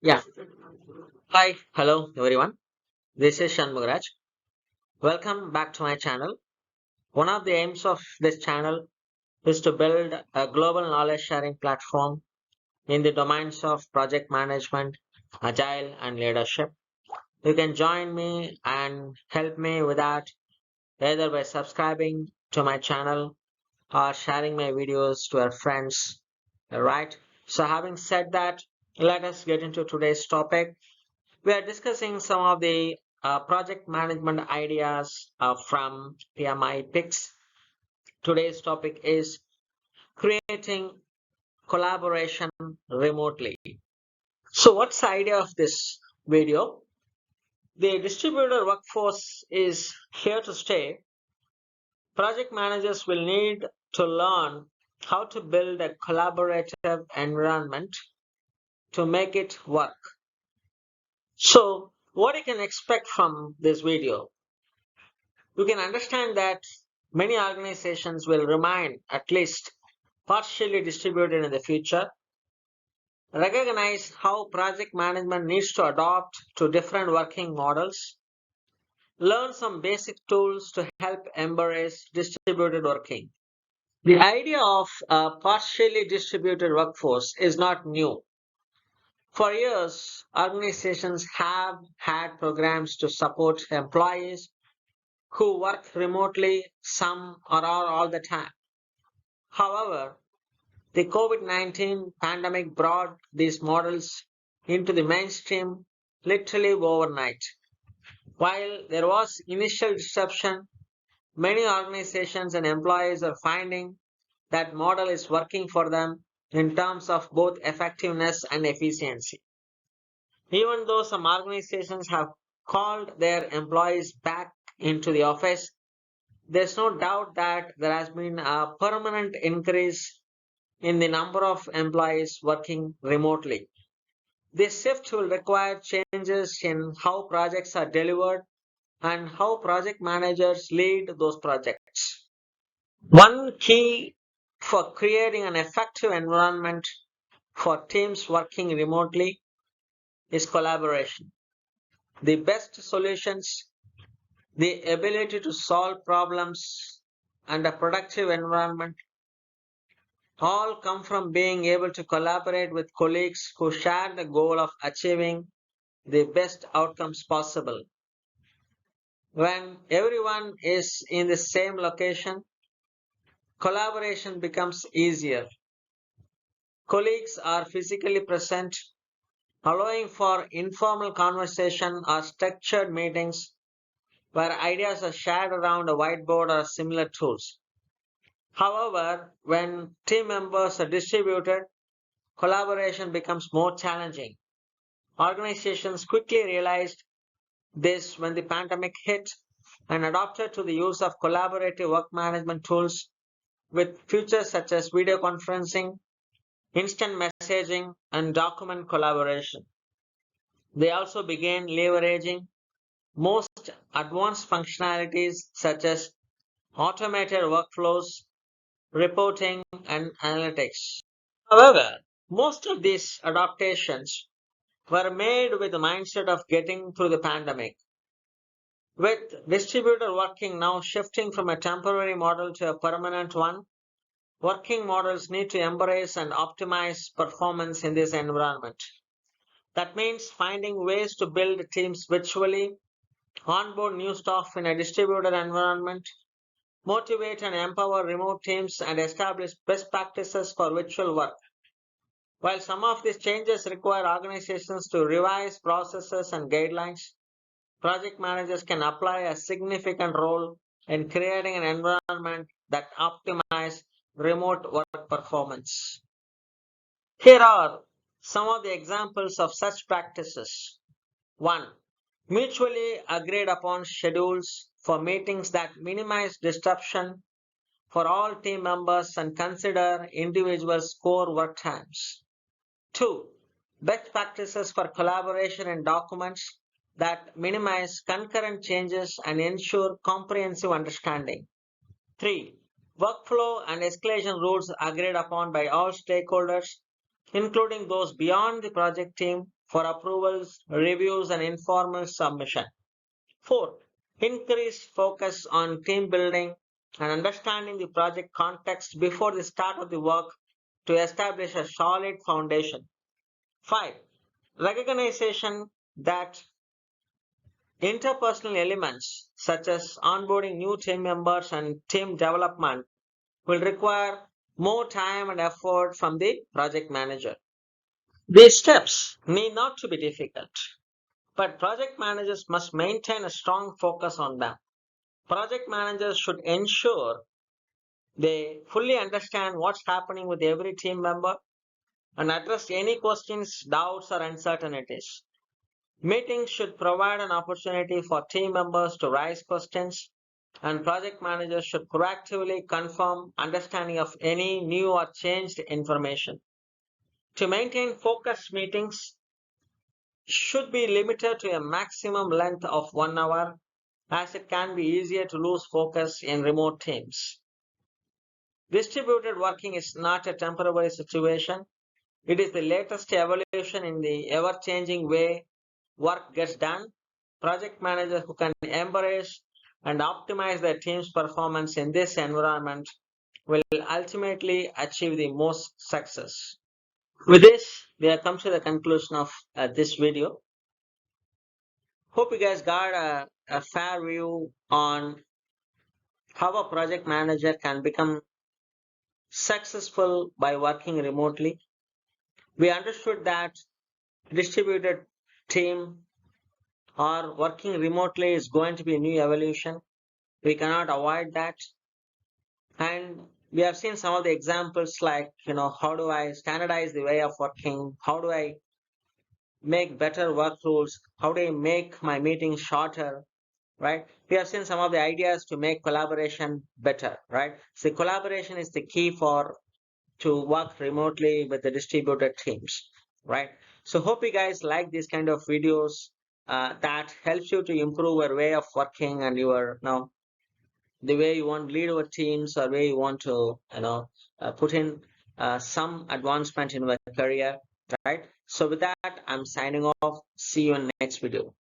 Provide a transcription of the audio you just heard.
Yeah. Hi. Hello, everyone. This is Shanmugaraj. Welcome back to my channel. One of the aims of this channel is to build a global knowledge sharing platform in the domains of project management, agile, and leadership. You can join me and help me with that either by subscribing to my channel or sharing my videos to your friends. Alright. So, having said that, let us get into today's topic. We are discussing some of the project management ideas from PMI picks. Today's topic is creating collaboration remotely. So, what's the idea of this video? The distributed workforce is here to stay. Project managers will need to learn how to build a collaborative environment to make it work. So, what you can expect from this video? You can understand that many organizations will remain at least partially distributed in the future. Recognize how project management needs to adapt to different working models. Learn some basic tools to help embrace distributed working. The idea of a partially distributed workforce is not new. For years, organizations have had programs to support employees who work remotely some or all the time. However, the COVID-19 pandemic brought these models into the mainstream literally overnight. While there was initial disruption, many organizations and employees are finding that model is working for them in terms of both effectiveness and efficiency. Even though some organizations have called their employees back into the office, there's no doubt that there has been a permanent increase in the number of employees working remotely. This shift will require changes in how projects are delivered and how project managers lead those projects. One key for creating an effective environment for teams working remotely is collaboration. The best solutions, the ability to solve problems, and a productive environment all come from being able to collaborate with colleagues who share the goal of achieving the best outcomes possible. When everyone is in the same location, collaboration becomes easier. Colleagues are physically present, allowing for informal conversation or structured meetings where ideas are shared around a whiteboard or similar tools. However, when team members are distributed, collaboration becomes more challenging. Organizations quickly realized this when the pandemic hit and adopted to the use of collaborative work management tools with features such as video conferencing, instant messaging, and document collaboration. They also began leveraging most advanced functionalities such as automated workflows, reporting, and analytics. However, most of these adaptations were made with the mindset of getting through the pandemic. With distributed working now shifting from a temporary model to a permanent one, working models need to embrace and optimize performance in this environment. That means finding ways to build teams virtually, onboard new staff in a distributed environment, motivate and empower remote teams, and establish best practices for virtual work. While some of these changes require organizations to revise processes and guidelines, project managers can apply a significant role in creating an environment that optimizes remote work performance. Here are some of the examples of such practices. 1. Mutually agreed upon schedules for meetings that minimize disruption for all team members and consider individuals' core work times. 2. Best practices for collaboration in documents that minimize concurrent changes and ensure comprehensive understanding. 3. Workflow and escalation rules agreed upon by all stakeholders, including those beyond the project team, for approvals, reviews, and informal submission. 4. Increase focus on team building and understanding the project context before the start of the work to establish a solid foundation. 5. Recognition that interpersonal elements such as onboarding new team members and team development will require more time and effort from the project manager. These steps need not to be difficult, but project managers must maintain a strong focus on them. Project managers should ensure they fully understand what's happening with every team member and address any questions, doubts, or uncertainties. Meetings should provide an opportunity for team members to raise questions, and project managers should proactively confirm understanding of any new or changed information. To maintain focused meetings should be limited to a maximum length of 1 hour, as it can be easier to lose focus in remote teams. Distributed working is not a temporary situation. It is the latest evolution in the ever-changing way work gets done. Project managers who can embrace and optimize their team's performance in this environment will ultimately achieve the most success. With this, we have come to the conclusion of this video. Hope you guys got a fair view on how a project manager can become successful by working remotely. We understood that distributed team or working remotely is going to be a new evolution. We cannot avoid that. And we have seen some of the examples like, how do I standardize the way of working? How do I make better work rules? How do I make my meetings shorter? Right? We have seen some of the ideas to make collaboration better, right? So collaboration is the key for to work remotely with the distributed teams, right? So hope you guys like these kind of videos that helps you to improve your way of working and your, the way you want to lead your teams or way you want to, put in some advancement in your career, right? So with that, I'm signing off. See you in the next video.